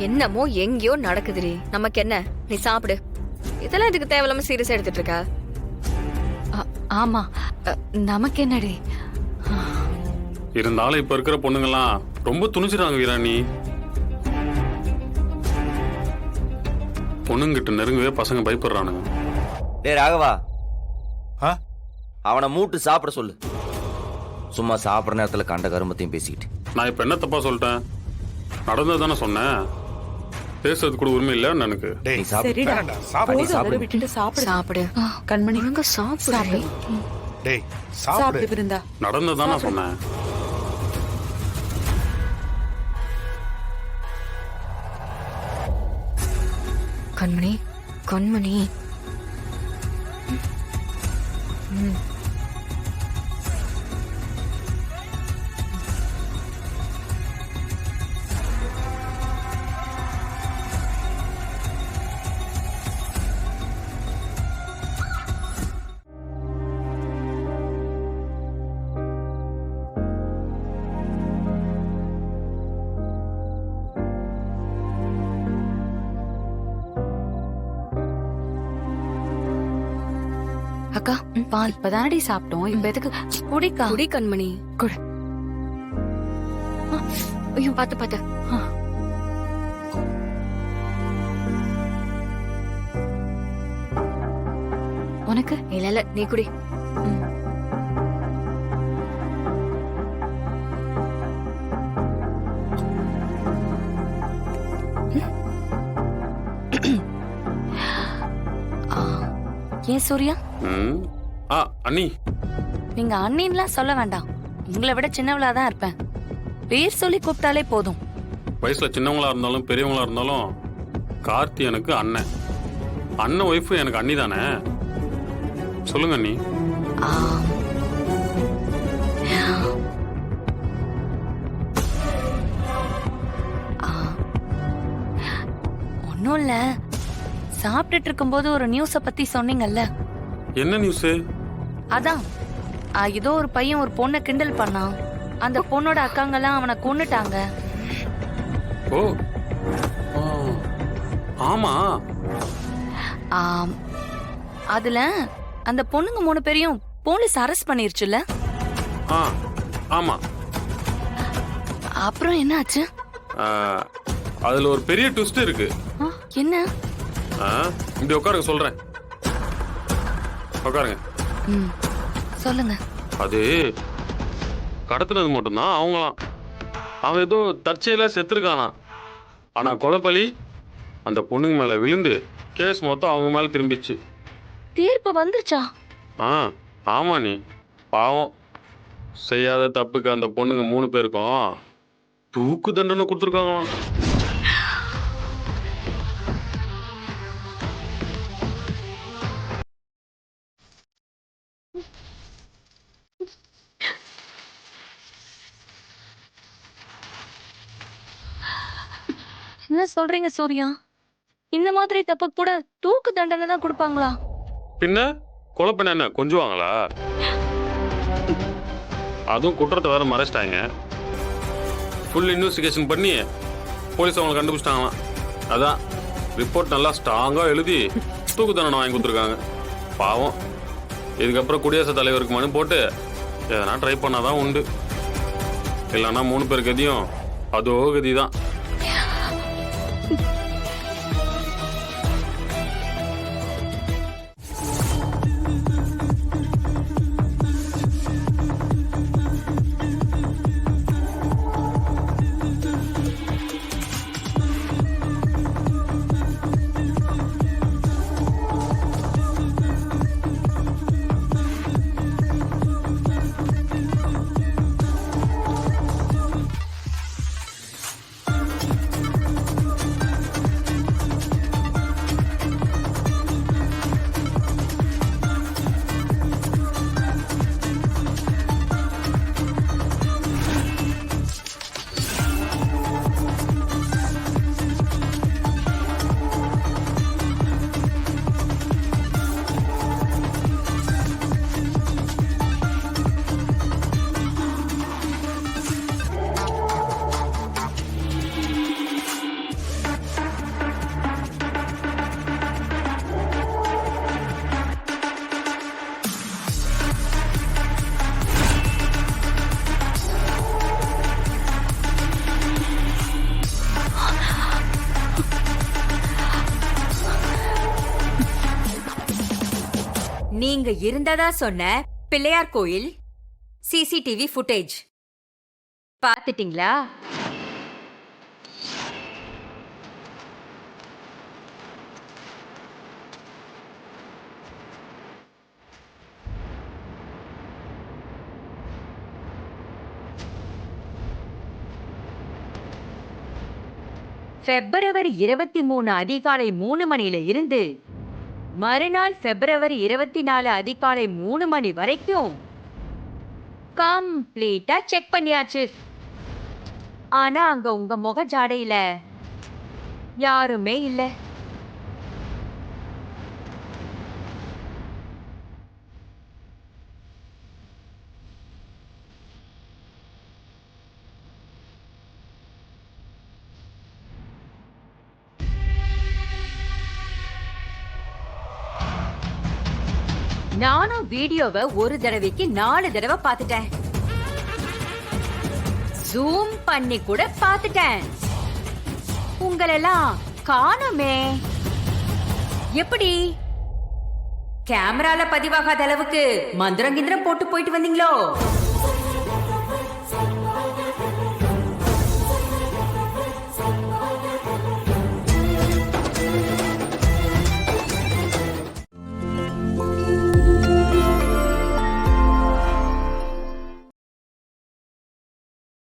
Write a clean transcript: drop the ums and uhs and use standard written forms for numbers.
என்னமோ எங்கேயோ நடக்குதுடி. நமக்கு என்ன, நீ சாப்பிடு. இதெல்லாம் இதுக்கு தேவையில்லாம சீரியஸா எடுத்துட்டு இருக்க? ஆமா, நமக்கு என்னடி. இருந்தாலும் இப்ப இருக்கிற பொண்ணுங்கெல்லாம் ரொம்ப துணிச்சிடாங்க வீராணி. பொண்ணுங்கிட்ட நெருங்கவே பசங்க பயப்படுறானுங்க. டேய் ராகவா, அவனை மூட்டு சாப்பிட சொல்லு. சும்மா சாப்பிட்ற நேரத்துல கண்ட கருமத்தையும் பேசிக்கிட்டு. நான் இப்ப என்ன தப்பா சொல்லிட்டேன்? நடந்தது தானே சொன்னேன். பேசுறது கூட உரிமை இல்ல எனக்கு. நீ சாப்பிடு. விட்டுட்டு சாப்பிடு. சாப்பிடு கண்மணி, ஒழுங்கா சாப்பிடு. டேய் சாப்பிடு பிருந்தா. நடந்தது தானே சொன்னேன். கண்மணி, கண்மணி. அக்கா, பால் இப்பதானடி சாப்பிட்டோம். இப்ப எதுக்கு குடிக்கா? குடி கண்மணி. குடு. ஐயோ, பாத்து பாத்து. உனக்கு இல்ல இல்ல, நீ குடி. ஏன் சூர்யா, அண்ணி, நீங்க அண்ணின்லாம் சொல்ல வேண்டாம். உங்களை விட சின்னவளாதான் இருப்பேன். பேர் சொல்லி கூப்பிட்டாலே போதும். வயசுல சின்னவங்களா இருந்தாலும் பெரியவங்களா இருந்தாலும் கார்த்தி எனக்கு அண்ணன். அண்ணன் ஒய்ஃபு எனக்கு அண்ணி தானே. சொல்லுங்க அண்ணி. ஒன்னும் இல்ல, சாப்பிட்டுட்டு இருக்கும்போது ஒரு நியூஸ பத்தி சொன்னீங்கல்ல. என்ன நியூஸ்? அதான், ஏதோ ஒரு பையன் ஒரு பொண்ணை கிண்டல் பண்ணான். அந்த பொண்ணோட அக்காங்கெல்லாம் அவனை கொன்னுட்டாங்க. ஓ, ஆமா. அதுல அந்த பொண்ணுங்க 3 பேரையும் போலீஸ் அரெஸ்ட் பண்ணிருச்சுல்ல. ஆமா. அப்புறம் என்ன ஆச்சு? அதுல ஒரு பெரிய ட்விஸ்ட் இருக்கு. என்ன? இப்படி உட்காருங்க, சொல்றேன். உட்காருங்க. சொல்லுங்க. அது கடத்தினது மட்டும்தான் அவங்களாம். அவன் ஏதோ தற்செயலா செத்துருக்கானா. ஆனா கொலைப்பலி அந்த பொண்ணுங்க மேல விழுந்து கேஸ் மொத்தம் அவங்க மேல திரும்பிச்சு. தீர்ப்பு வந்துருச்சா? ஆமா. நீ பாவம், செய்யாத தப்புக்கு அந்த பொண்ணுங்க 3 பேருக்கும் தூக்கு தண்டனை கொடுத்துருக்காங்களாம். என்ன சொல்றீங்க சூர்யா? இந்த மாதிரி தப்பு கூட தூக்கு தண்டனை தான் கொடுப்பாங்களா? பின்ன கொலை பண்ண என்ன கொஞ்சுவாங்களா? அதுவும் குற்றத்தை வேற மறைச்சிட்டாங்க. ஃபுல் இன்வெஸ்டிகேஷன் பண்ணி போலீஸ் அவங்களை கண்டுபிடிச்சிட்டாங்களாம். அதான் ரிப்போர்ட் நல்லா ஸ்ட்ராங்கா எழுதி தூக்கு தண்டனை வாங்கி கொடுத்துருக்காங்க. பாவம், இதுக்கப்புறம் குடியரசுத் தலைவருக்கு மனு போட்டு எதனா ட்ரை பண்ணாதான் உண்டு. இல்லைன்னா 3 பேர் கதியும் அதோ கதி தான். நீங்க இருந்ததா சொன்ன பிள்ளையார் கோயில் சிசிடிவி ஃபுட்டேஜ் பாத்துட்டீங்களா? பிப்ரவரி 23 அதிகாலை 3 மணியில இருந்து மறுநாள் பிப்ரவரி 24 அதிகாலை 3 மணி வரைக்கும் கம்ப்ளீட்டா செக் பண்ணியாச்சு. ஆனா அங்க உங்க முக ஜாடையில யாருமே இல்ல. நானும் வீடியோவை ஒரு தடவைக்கு 4 தடவை பார்த்துட்டேன். ஜூம் பண்ணி கூட பார்த்துட்டேன். உங்களெல்லாம் காணோமே. எப்படி கேமரால பதிவாகாத அளவுக்கு மந்திரம் கிந்திரம் போட்டு போயிட்டு வந்தீங்களோ?